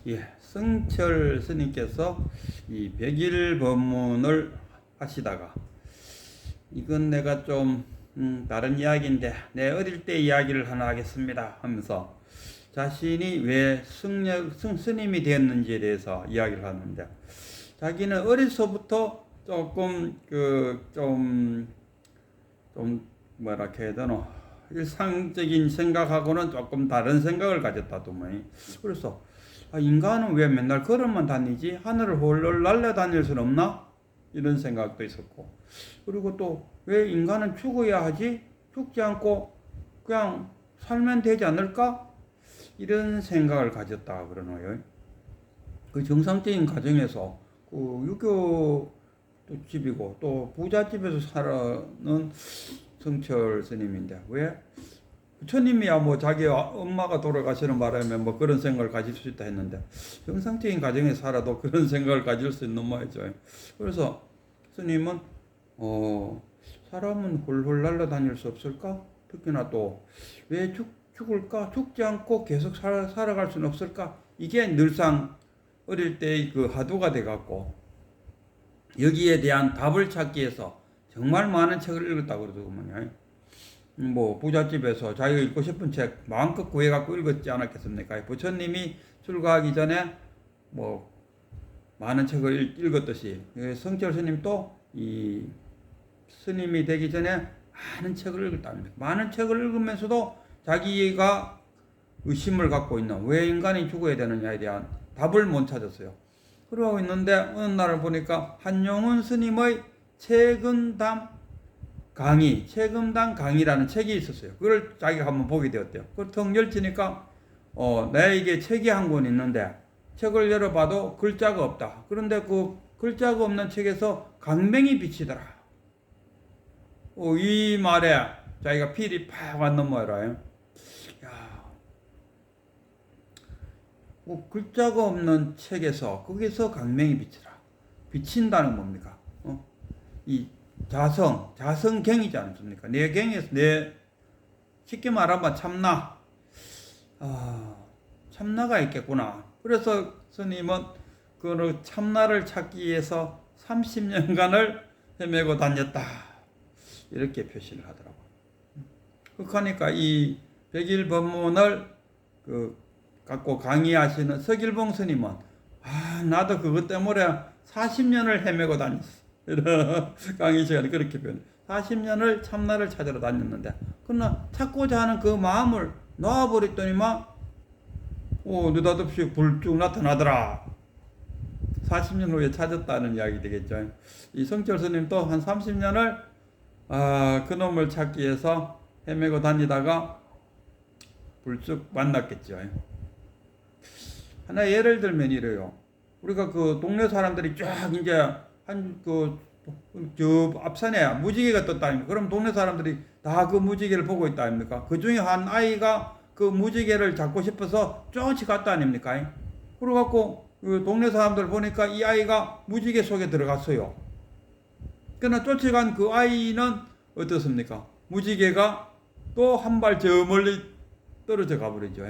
예, 성철 스님께서 이 백일 법문을 하시다가 이건 내가 좀 다른 이야기인데 내 어릴 때 이야기를 하나 하겠습니다 하면서 자신이 왜 스님이 되었는지에 대해서 이야기를 하는데, 자기는 어려서부터 조금 좀 뭐라 해야 되나, 일상적인 생각하고는 조금 다른 생각을 가졌다더만. 그래서 인간은 왜 맨날 걸어만 다니지? 하늘을 홀로 날아다닐 수는 없나? 이런 생각도 있었고, 그리고 또 왜 인간은 죽어야 하지? 죽지 않고 그냥 살면 되지 않을까? 이런 생각을 가졌다 그러나요. 그 정상적인 가정에서 그 유교 집이고 또 부잣집에서 살아는 성철 스님인데, 왜 부처님이야 뭐 자기 엄마가 돌아가시는 바람에 뭐 그런 생각을 가질 수 있다 했는데, 정상적인 가정에 살아도 그런 생각을 가질 수 있는 말이죠. 그래서 스님은 사람은 홀홀 날아다닐 수 없을까? 특히나 또 왜 죽을까? 죽지 않고 계속 살아갈 수는 없을까? 이게 늘상 어릴 때의 그 화두가 돼갖고, 여기에 대한 답을 찾기 위해서 정말 많은 책을 읽었다고 그러더군요. 뭐 부잣집에서 자기가 읽고 싶은 책 마음껏 구해갖고 읽었지 않았겠습니까? 부처님이 출가하기 전에 뭐 많은 책을 읽었듯이 성철 스님도 이 스님이 되기 전에 많은 책을 읽었답니다. 많은 책을 읽으면서도 자기가 의심을 갖고 있는, 왜 인간이 죽어야 되느냐에 대한 답을 못 찾았어요. 그러고 있는데 어느 날 보니까 한용운 스님의 최근담 강의라는 책이 있었어요. 그걸 자기가 한번 보게 되었대요. 그걸 턱 열치니까 나에게 책이 한 권 있는데 책을 열어봐도 글자가 없다. 그런데 그 글자가 없는 책에서 강맹이 비치더라. 이 말에 자기가 필이 팍 왔는 말이에요. 글자가 없는 책에서 거기서 강맹이 비치라. 비친다는 뭡니까? 이 자성경이지 않습니까? 내 경에서 쉽게 말하면 참나가 있겠구나. 그래서 스님은 그 참나를 찾기 위해서 30년간을 헤매고 다녔다. 이렇게 표시를 하더라고요. 그러니까 이 백일 법문을 갖고 강의하시는 서길봉 스님은 나도 그것 때문에 40년을 헤매고 다녔어. 이런 강의 시간에 그렇게 표현해. 40년을 참나를 찾으러 다녔는데, 그러나 찾고자 하는 그 마음을 놓아버렸더니만 느닷없이 불쭉 나타나더라. 40년 후에 찾았다는 이야기 되겠죠. 이 성철 스님도 한 30년을 그놈을 찾기 위해서 헤매고 다니다가 불쑥 만났겠죠. 하나 예를 들면 이래요. 우리가 그 동네 사람들이 쫙 이제 저 앞산에 무지개가 떴다 아닙니까? 그럼 동네 사람들이 다 그 무지개를 보고 있다 아닙니까? 그 중에 한 아이가 그 무지개를 잡고 싶어서 쫓아갔다 아닙니까? 그래갖고 그 동네 사람들 보니까 이 아이가 무지개 속에 들어갔어요. 그러나 쫓아간 그 아이는 어떻습니까? 무지개가 또 한 발 저 멀리 떨어져 가버리죠.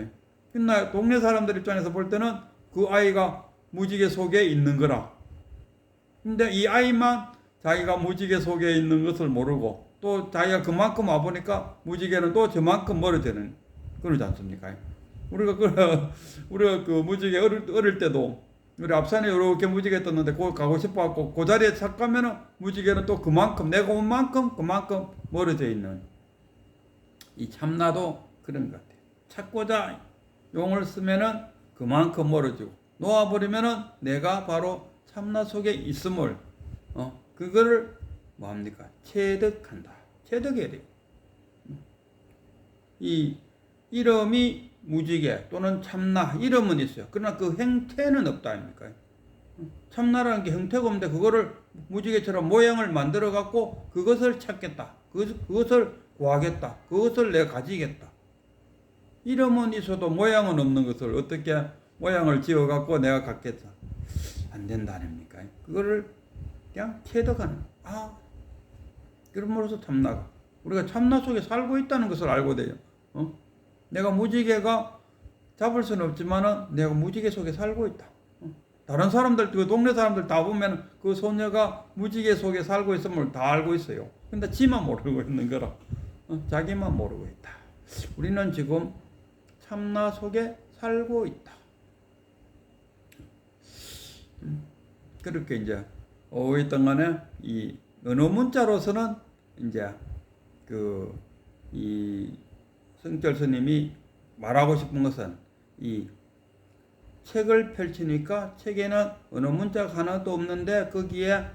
그러나 동네 사람들 입장에서 볼 때는 그 아이가 무지개 속에 있는 거라. 근데 이 아이만 자기가 무지개 속에 있는 것을 모르고, 또 자기가 그만큼 와보니까 무지개는 또 저만큼 멀어지는, 그러지 않습니까? 우리가 그 무지개 어릴 때도 우리 앞산에 이렇게 무지개 떴는데 거기 가고 싶어갖고 그 자리에 착 가면은 무지개는 또 그만큼, 내가 온 만큼 그만큼 멀어져 있는, 이 참나도 그런 것 같아요. 찾고자 용을 쓰면은 그만큼 멀어지고, 놓아버리면은 내가 바로 참나 속에 있음을 그거를 뭐합니까? 체득한다. 체득해야 돼요. 이 이름이 무지개 또는 참나, 이름은 있어요. 그러나 그 형태는 없다 아닙니까? 참나라는 게 형태가 없는데 그거를 무지개처럼 모양을 만들어 갖고 그것을 찾겠다. 그것을 구하겠다. 그것을 내가 가지겠다. 이름은 있어도 모양은 없는 것을 어떻게 모양을 지어 갖고 내가 갖겠다. 안 된다 아닙니까? 그거를 그냥 체득하는. 그럼으로써 참나가, 우리가 참나 속에 살고 있다는 것을 알고 돼요. 내가 무지개가 잡을 수는 없지만은 내가 무지개 속에 살고 있다. 다른 사람들, 그 동네 사람들 다 보면 그 소녀가 무지개 속에 살고 있음을 다 알고 있어요. 근데 지만 모르고 있는 거라. 자기만 모르고 있다. 우리는 지금 참나 속에 살고 있다. 그렇게 이제 어쨌든 간에 이 언어 문자로서는 이제 이 성철 스님이 말하고 싶은 것은 이 책을 펼치니까 책에는 언어 문자가 하나도 없는데 거기에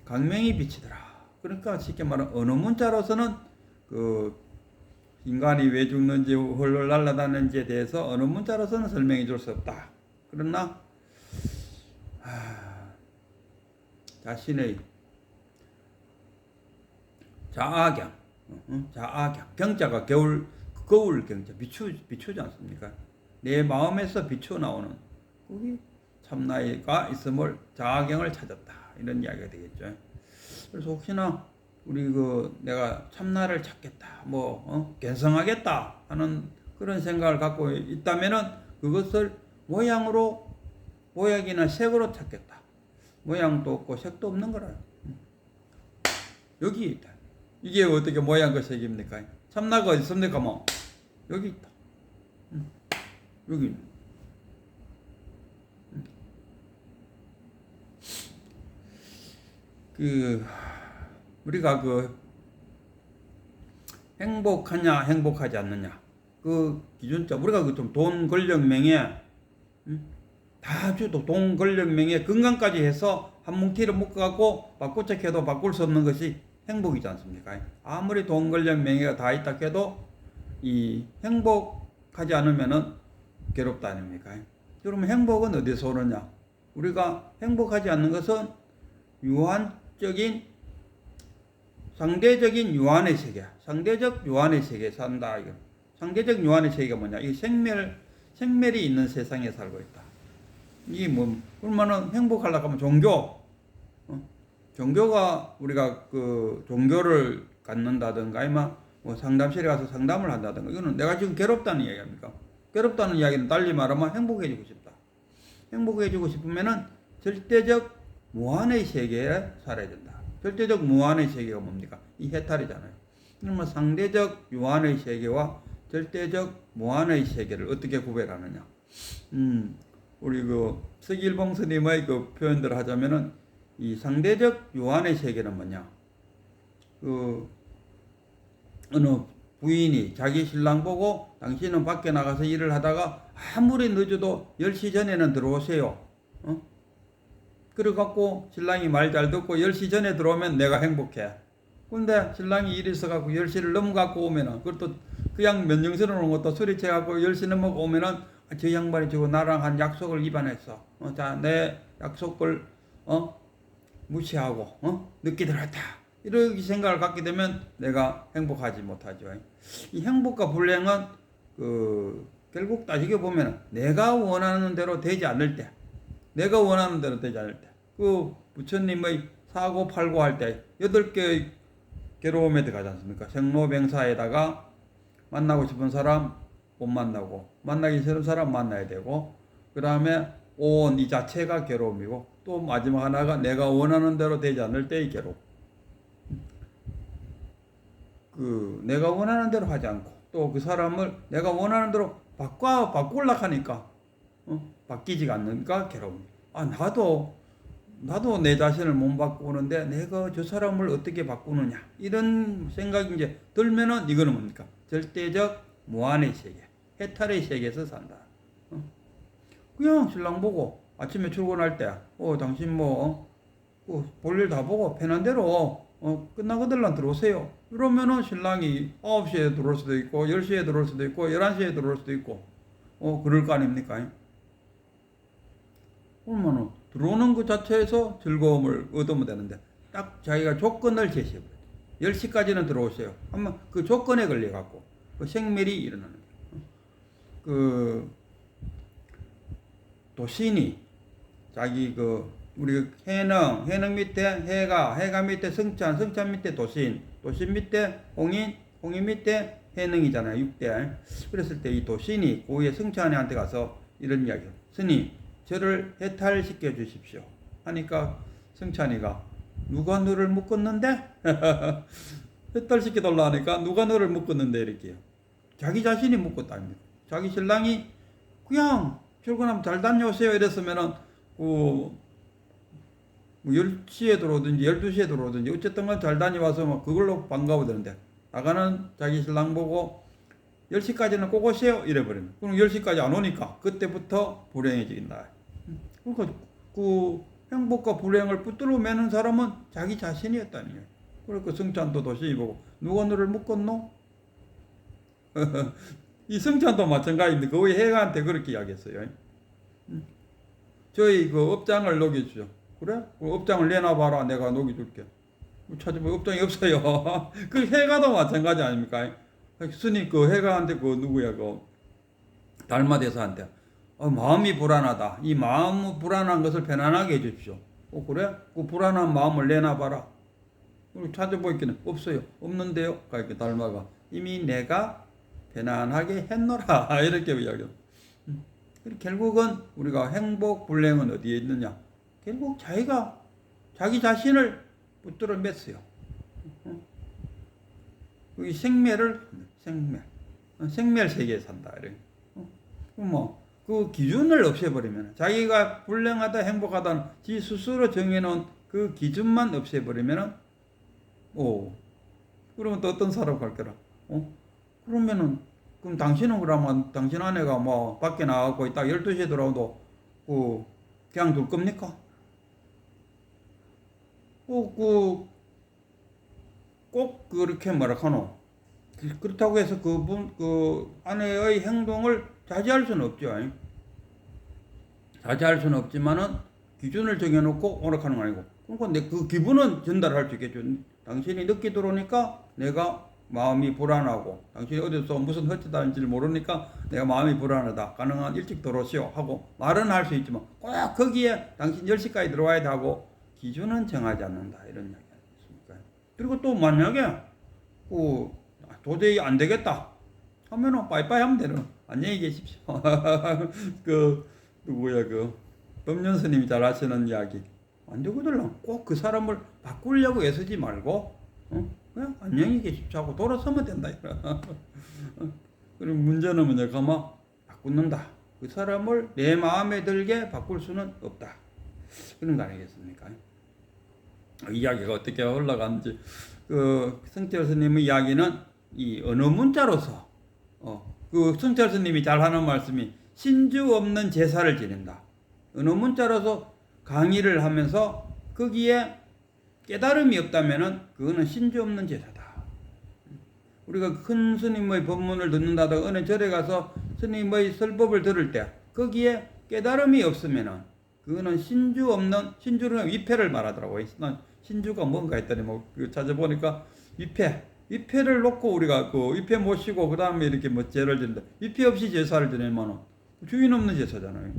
강명이 비치더라. 그러니까 쉽게 말하면 언어 문자로서는 그 인간이 왜 죽는지 헐헐 날아다니는지에 대해서 언어 문자로서는 설명해 줄 수 없다. 그러나 자신의 자아경, 경자가 거울 경자 비추지 않습니까? 내 마음에서 비추어 나오는 거기 참나가 있음을 자아경을 찾았다. 이런 이야기가 되겠죠. 그래서 혹시나 우리 내가 참나를 찾겠다, 견성하겠다 하는 그런 생각을 갖고 있다면은 그것을 모양이나 색으로 찾겠다. 모양도 없고 색도 없는 거라. 여기 있다. 이게 어떻게 모양과 색입니까? 참나가 어디 있습니까? 여기 있다. 여기. 우리가 행복하냐 행복하지 않느냐 그 기준점, 우리가 좀 돈 권력 명예 다 주도 돈 권력 명예 건강까지 해서 한 뭉티를 묶어갖고 바꾸자 해도 바꿀 수 없는 것이 행복이지 않습니까? 아무리 돈 권력 명예가 다 있다 해도 이 행복하지 않으면은 괴롭다 아닙니까? 그러면 행복은 어디서 오느냐? 우리가 행복하지 않는 것은 상대적인 유한의 세계, 상대적 유한의 세계에 산다. 이거. 상대적 유한의 세계가 뭐냐? 이 생멸이 있는 세상에 살고 있다. 이게 그러면은 행복하려고 하면 종교가 우리가 종교를 갖는다든가, 아니면 상담실에 가서 상담을 한다든가, 이거는 내가 지금 괴롭다는 이야기입니까? 괴롭다는 이야기는 달리 말하면 행복해지고 싶다. 행복해지고 싶으면은 절대적 무한의 세계에 살아야 된다. 절대적 무한의 세계가 뭡니까? 이 해탈이잖아요. 그러면 상대적 유한의 세계와 절대적 무한의 세계를 어떻게 구별하느냐? 우리 서길봉 스님의 표현들을 하자면은 이 상대적 유한의 세계는 뭐냐? 어느 부인이 자기 신랑 보고 당신은 밖에 나가서 일을 하다가 아무리 늦어도 10시 전에는 들어오세요. 그래갖고 신랑이 말 잘 듣고 10시 전에 들어오면 내가 행복해. 근데 신랑이 일이 있어갖고 10시를 넘어갖고 오면은, 그것도 그냥 면정스러운 것도 소리쳐갖고 10시 넘어가고 오면은, 저 양반이 지금 나랑 한 약속을 위반했어. 내 약속을, 무시하고, 늦게 들어왔다. 이렇게 생각을 갖게 되면 내가 행복하지 못하죠. 이 행복과 불행은, 결국 따지게 보면 내가 원하는 대로 되지 않을 때, 부처님의 사고 팔고 할 때 8개의 괴로움에 들어가지 않습니까? 생로병사에다가 만나고 싶은 사람 못 만나고, 만나기 싫은 사람 만나야 되고, 그 다음에 온 이 자체가 괴로움이고, 또 마지막 하나가 내가 원하는 대로 되지 않을 때의 괴로움. 내가 원하는 대로 하지 않고, 또 그 사람을 내가 원하는 대로 바꾸려고 하니까, 바뀌지가 않는가 괴로움. 나도 내 자신을 못 바꾸는데 내가 저 사람을 어떻게 바꾸느냐, 이런 생각이 이제 들면은 이거는 뭡니까? 절대적 무한의 세계, 해탈의 세계에서 산다. 그냥 신랑 보고 아침에 출근할 때 당신 볼일 다 보고 편한 대로 끝나거들랑 들어오세요. 그러면은 신랑이 9시에 들어올 수도 있고 10시에 들어올 수도 있고 11시에 들어올 수도 있고 그럴 거 아닙니까? 그러면은 들어오는 것 자체에서 즐거움을 얻으면 되는데, 딱 자기가 조건을 제시해버려요. 10시까지는 들어오세요. 하면 그 조건에 걸려갖고 생멸이 일어나는 거예요. 도신이 자기 우리 해능 밑에 해가 밑에 성찬 밑에 도신 밑에 홍인 밑에 해능이잖아요. 6대. 그랬을 때 이 도신이 고위의 승찬이한테 가서 이런 이야기를, 스님 저를 해탈시켜 주십시오 하니까 승찬이가 누가 너를 묶었는데? 해탈시켜 달라 하니까 누가 너를 묶었는데 이렇게요. 자기 자신이 묶었다 아닙니까? 자기 신랑이 그냥 출근하면 잘 다녀오세요 이랬으면은 뭐 10시에 들어오든지 12시에 들어오든지 어쨌든 간 잘 다녀와서 뭐 그걸로 반가워되는데, 나가는 자기 신랑 보고 10시까지는 꼭 오세요 이래버리면, 그럼 10시까지 안 오니까 그때부터 불행해진다. 그러니까 그 행복과 불행을 붙들어 매는 사람은 자기 자신이었다는 거예요. 그러니까 승찬도 도시이 보고 누가 너를 묶었노? 이 승찬도 마찬가지입니다. 거의 해가한테 그렇게 이야기했어요. 저희 그 업장을 녹여주죠. 그래? 업장을 내놔봐라. 내가 녹여줄게. 찾아보면 업장이 없어요. 그 해가도 마찬가지 아닙니까? 스님 그 해가한테 그 누구야 그 달마대사한테 마음이 불안하다. 이 마음 불안한 것을 편안하게 해주십시오. 그래? 그 불안한 마음을 내놔봐라. 찾아보기는 없어요. 없는데요. 그러니까 달마가 이미 내가 편안하게 했노라 이렇게 이야기해요. 결국은 우리가 행복 불행은 어디에 있느냐? 결국 자기가 자기 자신을 붙들어 맸어요. 이 생멸 세계에 산다. 그 기준을 없애버리면, 자기가 불행하다 행복하다는 지 스스로 정해놓은 그 기준만 없애버리면은, 그러면 또 어떤 사람 갈 거라? 그러면은, 그럼 당신은 그러면 당신 아내가 뭐 밖에 나가고 있다 12시에 들어와도 그냥 둘 겁니까? 꼭 그렇게 뭐라 하노? 그렇다고 해서 그 아내의 행동을 자제할 수는 없죠. 자제할 수는 없지만은 기준을 정해놓고 오락하는 거 아니고. 그러니까 그 기분은 전달할 수 있겠죠. 당신이 늦게 들어오니까 내가 마음이 불안하고, 당신이 어디서 무슨 헛짓하는지를 모르니까 내가 마음이 불안하다. 가능한 일찍 들어오시오 하고 말은 할 수 있지만 꼭 거기에 당신 10시까지 들어와야 하고 기준은 정하지 않는다. 이런 이야기 아니겠습니까? 그리고 또 만약에 도저히 안 되겠다 하면은 빠이빠이 하면 되는. 안녕히 계십시오. 누구야 법륜 스님이 잘 하시는 이야기. 안 되거든. 꼭 그 사람을 바꾸려고 애쓰지 말고 그냥 안녕히 계십시오 하고 돌아서면 된다. 그리고 문제는 뭐냐? 가만 바꾸는다. 그 사람을 내 마음에 들게 바꿀 수는 없다. 그런 거 아니겠습니까? 이야기가 어떻게 흘러가는지. 성철 스님의 이야기는 이 언어 문자로서 그 성철 스님이 잘 하는 말씀이 신주 없는 제사를 지낸다. 언어 문자로서 강의를 하면서 거기에 깨달음이 없다면은 그거는 신주 없는 제사다. 우리가 큰 스님의 법문을 듣는다든가 어느 절에 가서 스님의 설법을 들을 때 거기에 깨달음이 없으면은 그거는 신주 없는, 신주는 위패를 말하더라고요. 신주가 뭔가 했더니 찾아보니까 위패를 놓고 우리가 위패 모시고 그 다음에 이렇게 제를 지는데, 위패 없이 제사를 지내면 주인 없는 제사잖아요.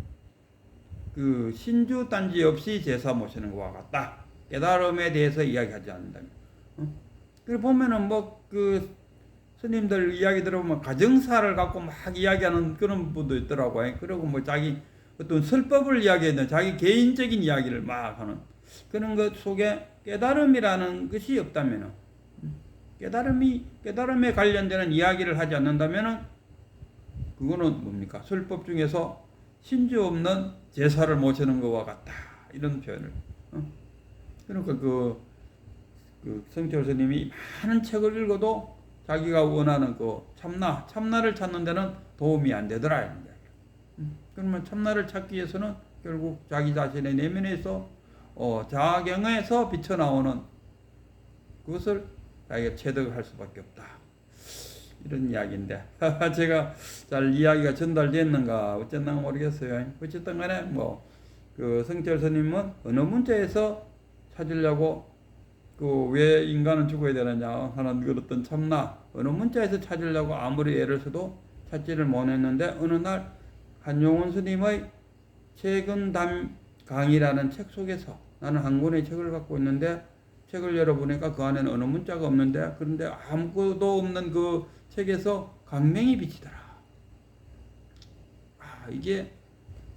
신주 딴지 없이 제사 모시는 것과 같다. 깨달음에 대해서 이야기하지 않는다면. 그리고 보면은 스님들 이야기 들어보면 가정사를 갖고 막 이야기하는 그런 분도 있더라고요. 그리고 자기 어떤 설법을 이야기하는 자기 개인적인 이야기를 막 하는 그런 것 속에 깨달음이라는 것이 없다면은, 깨달음에 관련되는 이야기를 하지 않는다면은 그거는 뭡니까? 설법 중에서 신주 없는 제사를 모시는 것과 같다. 이런 표현을. 그러니까 성철 스님이 많은 책을 읽어도 자기가 원하는 참나를 찾는 데는 도움이 안 되더라. 그러면 참나를 찾기 위해서는 결국 자기 자신의 내면에서 자경에서 비쳐나오는 그것을 자기가 체득할 수밖에 없다. 이런 이야기인데 제가 잘 이야기가 전달됐는가 어쨌나 모르겠어요. 어쨌든 간에 성철 스님은 어느 문제에서 찾으려고 왜 인간은 죽어야 되느냐 하는 어떤 참나 어느 문자에서 찾으려고 아무리 애를 써도 찾지를 못했는데, 어느 날 한용운 스님의 최근 담 강의라는 책 속에서, 나는 한 권의 책을 갖고 있는데 책을 열어보니까 그 안에는 어느 문자가 없는데, 그런데 아무것도 없는 그 책에서 강명이 비치더라. 아, 이게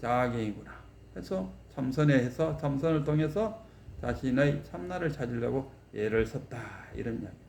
자아경이구나. 해서 참선을 통해서 자신의 참나를 찾으려고 애를 썼다. 이런 이야기.